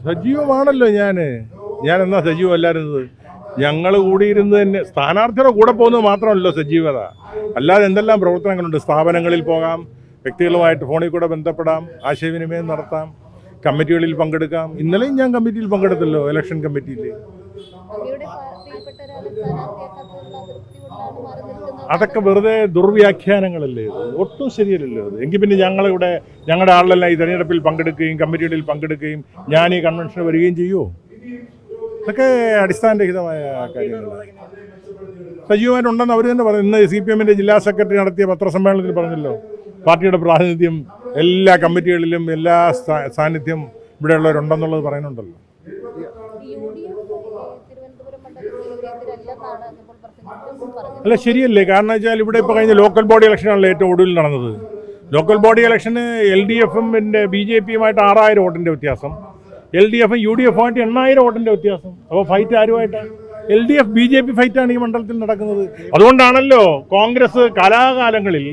സജീവമാണല്ലോ ഞാൻ എന്നാ സജീവമല്ലായിരുന്നത്. ഞങ്ങൾ കൂടിയിരുന്ന് തന്നെ സ്ഥാനാർത്ഥിയുടെ കൂടെ പോകുന്നത് മാത്രമല്ലോ സജീവത. അല്ലാതെ എന്തെല്ലാം പ്രവർത്തനങ്ങളുണ്ട്. സ്ഥാപനങ്ങളിൽ പോകാം, വ്യക്തികളുമായിട്ട് ഫോണിൽ കൂടെ ബന്ധപ്പെടാം, ആശയവിനിമയം നടത്താം, കമ്മിറ്റികളിൽ പങ്കെടുക്കാം. ഇന്നലെയും ഞാൻ കമ്മിറ്റിയിൽ പങ്കെടുത്തല്ലോ, ഇലക്ഷൻ കമ്മിറ്റിയിൽ. അതൊക്കെ വെറുതെ ദുർവ്യാഖ്യാനങ്ങളല്ലേ, ഒട്ടും ശരിയല്ലല്ലോ അത്. എങ്കിൽ പിന്നെ ഞങ്ങളുടെ ആളെല്ലാം ഈ തെരഞ്ഞെടുപ്പിൽ പങ്കെടുക്കുകയും കമ്മിറ്റികളിൽ പങ്കെടുക്കുകയും ഞാൻ ഈ കൺവെൻഷന് വരികയും ചെയ്യുമോ? ഇതൊക്കെ അടിസ്ഥാനരഹിതമായ കാര്യങ്ങളാണ്. സജീവമായിട്ടുണ്ടെന്ന് അവർ തന്നെ പറഞ്ഞു. ഇന്ന് CPM ജില്ലാ സെക്രട്ടറി നടത്തിയ പത്രസമ്മേളനത്തിൽ പറഞ്ഞല്ലോ, പാർട്ടിയുടെ പ്രാതിനിധ്യം എല്ലാ കമ്മിറ്റികളിലും എല്ലാ സാന്നിധ്യം ഇവിടെയുള്ളവരുണ്ടെന്നുള്ളത് പറയുന്നുണ്ടല്ലോ. അല്ല, ശരിയല്ലേ? കാരണം വെച്ചാൽ ഇവിടെ ഇപ്പോൾ കഴിഞ്ഞ ലോക്കൽ ബോഡി ഇലക്ഷനാണല്ലോ ഏറ്റവും ഒടുവിൽ നടന്നത്. ലോക്കൽ ബോഡി ഇലക്ഷന് LDFും BJPയുമായിട്ട് 6000 വോട്ടിൻ്റെ വ്യത്യാസം, LDFും UDFുമായിട്ട് 8000 വോട്ടിൻ്റെ വ്യത്യാസം. അപ്പോൾ ഫൈറ്റ് ആരുമായിട്ടാണ്? LDF BJP ഫൈറ്റാണ് ഈ മണ്ഡലത്തിൽ നടക്കുന്നത്. അതുകൊണ്ടാണല്ലോ കോൺഗ്രസ് കലാകാലങ്ങളിൽ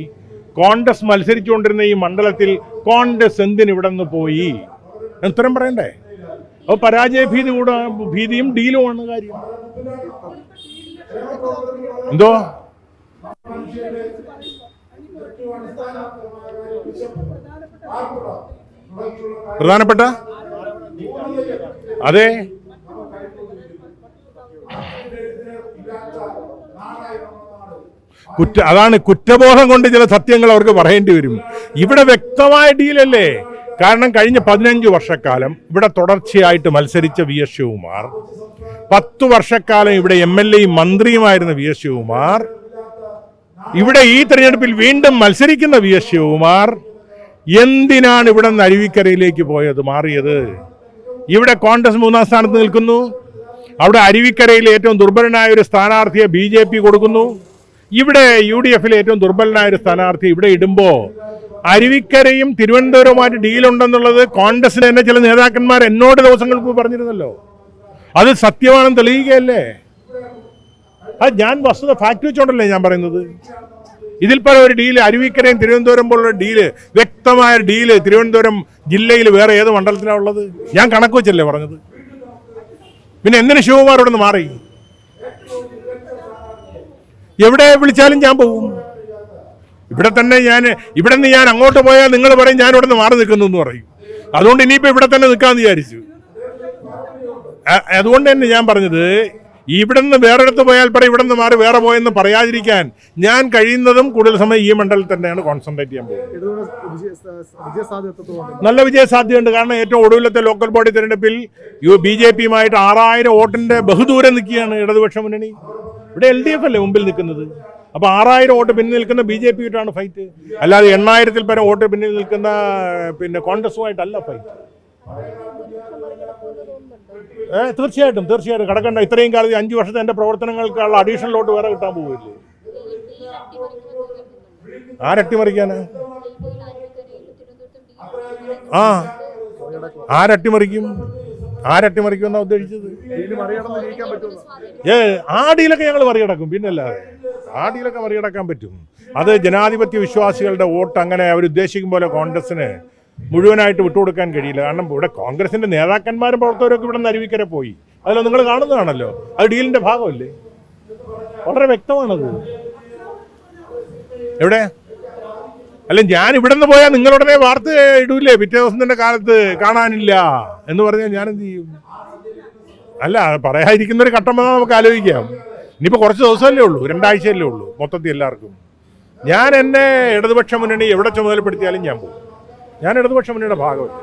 കോൺഗ്രസ് മത്സരിച്ചുകൊണ്ടിരുന്ന ഈ മണ്ഡലത്തിൽ കോൺഗ്രസ് എന്തിന് ഇവിടെ നിന്ന് പോയി ഉത്തരം പറയണ്ടേ? അപ്പോൾ പരാജയ ഭീതിയും ഡീലുമാണ് കാര്യം. എന്തോ പ്രധാനപ്പെട്ട അതെ, അതാണ് കുറ്റബോധം കൊണ്ട് ചില സത്യങ്ങൾ അവർക്ക് പറയേണ്ടി വരും. ഇവിടെ വ്യക്തമായ ഡീലല്ലേ? കാരണം കഴിഞ്ഞ 15 വർഷക്കാലം ഇവിടെ തുടർച്ചയായിട്ട് മത്സരിച്ച VS ശിവകുമാർ, 10 വർഷക്കാലം ഇവിടെ MLAയും മന്ത്രിയുമായിരുന്ന VS ശിവകുമാർ, ഇവിടെ ഈ തെരഞ്ഞെടുപ്പിൽ വീണ്ടും മത്സരിക്കുന്ന VS ശിവകുമാർ എന്തിനാണ് ഇവിടെ നിന്ന് അരുവിക്കരയിലേക്ക് മാറിയത്? ഇവിടെ കോൺഗ്രസ് 3ാം സ്ഥാനത്ത് നിൽക്കുന്നു. അവിടെ അരുവിക്കരയിൽ ഏറ്റവും ദുർബലനായ ഒരു സ്ഥാനാർത്ഥിയെ BJP കൊടുക്കുന്നു. ഇവിടെ UDFിലെ ഏറ്റവും ദുർബലനായ ഒരു സ്ഥാനാർത്ഥി ഇവിടെ ഇടുമ്പോൾ അരുവിക്കരയും തിരുവനന്തപുരവുമായിട്ട് ഡീലുണ്ടെന്നുള്ളത് കോൺഗ്രസിന് തന്നെ ചില നേതാക്കന്മാർ എന്നോട് ദിവസങ്ങൾക്ക് പറഞ്ഞിരുന്നല്ലോ. അത് സത്യമാണെന്ന് തെളിയുകയല്ലേ? അത് ഞാൻ വസ്തുത ഫാക്ട് വെച്ചോണ്ടല്ലേ ഞാൻ പറയുന്നത്. ഇതിൽ പല ഒരു ഡീല് അരുവിക്കരയും തിരുവനന്തപുരം പോലുള്ള ഡീല്, വ്യക്തമായ ഡീല് തിരുവനന്തപുരം ജില്ലയിൽ വേറെ ഏത് മണ്ഡലത്തിലാണ് ഉള്ളത്? ഞാൻ കണക്ക് വെച്ചല്ലേ പറഞ്ഞത്. പിന്നെ എന്തിന് ശിവകുമാർ ഇവിടെ നിന്ന് മാറി? എവിടെ വിളിച്ചാലും ഞാൻ പോകും. ഇവിടെ നിന്ന് ഞാൻ അങ്ങോട്ട് പോയാൽ നിങ്ങൾ പറയും ഞാൻ ഇവിടെ നിന്ന് മാറി നിൽക്കുന്നു എന്ന് പറയും. അതുകൊണ്ട് ഇനിയിപ്പോൾ ഇവിടെ തന്നെ നിൽക്കാമെന്ന് വിചാരിച്ചു. അതുകൊണ്ട് തന്നെ ഞാൻ പറഞ്ഞത്, ഇവിടെ നിന്ന് വേറെടുത്ത് പോയാൽ പറയും ഇവിടെ നിന്ന് മാറി വേറെ പോയെന്ന് പറയാതിരിക്കാൻ ഞാൻ കഴിയുന്നതും കൂടുതൽ സമയം ഈ മണ്ഡലത്തിൽ തന്നെയാണ് കോൺസെൻട്രേറ്റ് ചെയ്യാൻ പോകുന്നത്. നല്ല വിജയസാധ്യതയുണ്ട്. കാരണം ഏറ്റവും ഒടുവിലത്തെ ലോക്കൽ ബോഡി തെരഞ്ഞെടുപ്പിൽ BJPയുമായിട്ട് 6000 വോട്ടിന്റെ ബഹുദൂരം നിൽക്കുകയാണ് ഇടതുപക്ഷ മുന്നണി. ഇവിടെ LDF അല്ലേ മുമ്പിൽ നിൽക്കുന്നത്. അപ്പോൾ 6000 വോട്ട് പിന്നിൽ നിൽക്കുന്ന BJPയുമായിട്ടാണ് ഫൈറ്റ്, അല്ലാതെ 8000-ൽ പരം വോട്ട് പിന്നിൽ നിൽക്കുന്ന കോൺഗ്രസുമായിട്ടല്ല ഫൈറ്റ്. തീർച്ചയായിട്ടും കടക്കണ്ട. ഇത്രയും കാലത്ത് 5 വർഷത്തെ എൻ്റെ പ്രവർത്തനങ്ങൾക്കുള്ള അഡീഷണൽ വോട്ട് വേറെ കിട്ടാൻ പോവില്ലേ? ആരട്ടിമറിക്കാനാ? ആരട്ടിമറിക്കുമെന്നാ ഉദ്ദേശിച്ചത്? ആ ഡീലൊക്കെ ഞങ്ങൾ മറികടക്കും. പിന്നല്ലാതെ ആ ഡീലൊക്കെ മറികടക്കാൻ പറ്റും. അത് ജനാധിപത്യ വിശ്വാസികളുടെ വോട്ട് അങ്ങനെ അവരുദ്ദേശിക്കും പോലെ കോൺഗ്രസിന് മുഴുവനായിട്ട് വിട്ടുകൊടുക്കാൻ കഴിയില്ല. കാരണം ഇവിടെ കോൺഗ്രസിന്റെ നേതാക്കന്മാരും പ്രവർത്തകരൊക്കെ ഇവിടെ നിന്ന് അരുവിക്കര പോയി. അതിലോ നിങ്ങൾ കാണുന്നതാണല്ലോ. അത് ഡീലിന്റെ ഭാഗമല്ലേ? വളരെ വ്യക്തമാണത്. എവിടെ അല്ല, ഞാൻ ഇവിടെ നിന്ന് പോയാൽ നിങ്ങളുടനെ വാർത്ത ഇടൂലേ? പിറ്റേ ദിവസം തന്നെ കാലത്ത് കാണാനില്ല എന്ന് പറഞ്ഞാൽ ഞാൻ എന്ത് ചെയ്യും? അല്ല, പറയാതിരിക്കുന്നൊരു ഘട്ടം വന്നാൽ നമുക്ക് ആലോചിക്കാം. ഇനിയിപ്പോൾ കുറച്ച് ദിവസമല്ലേ ഉള്ളൂ, 2 ആഴ്ചയല്ലേ ഉള്ളൂ മൊത്തത്തിൽ എല്ലാവർക്കും. ഞാൻ എന്നെ ഇടതുപക്ഷ മുന്നണി എവിടെ ചുമതലപ്പെടുത്തിയാലും ഞാൻ പോകും. ഞാൻ ഇടതുപക്ഷ മുന്നണിയുടെ ഭാഗമല്ല.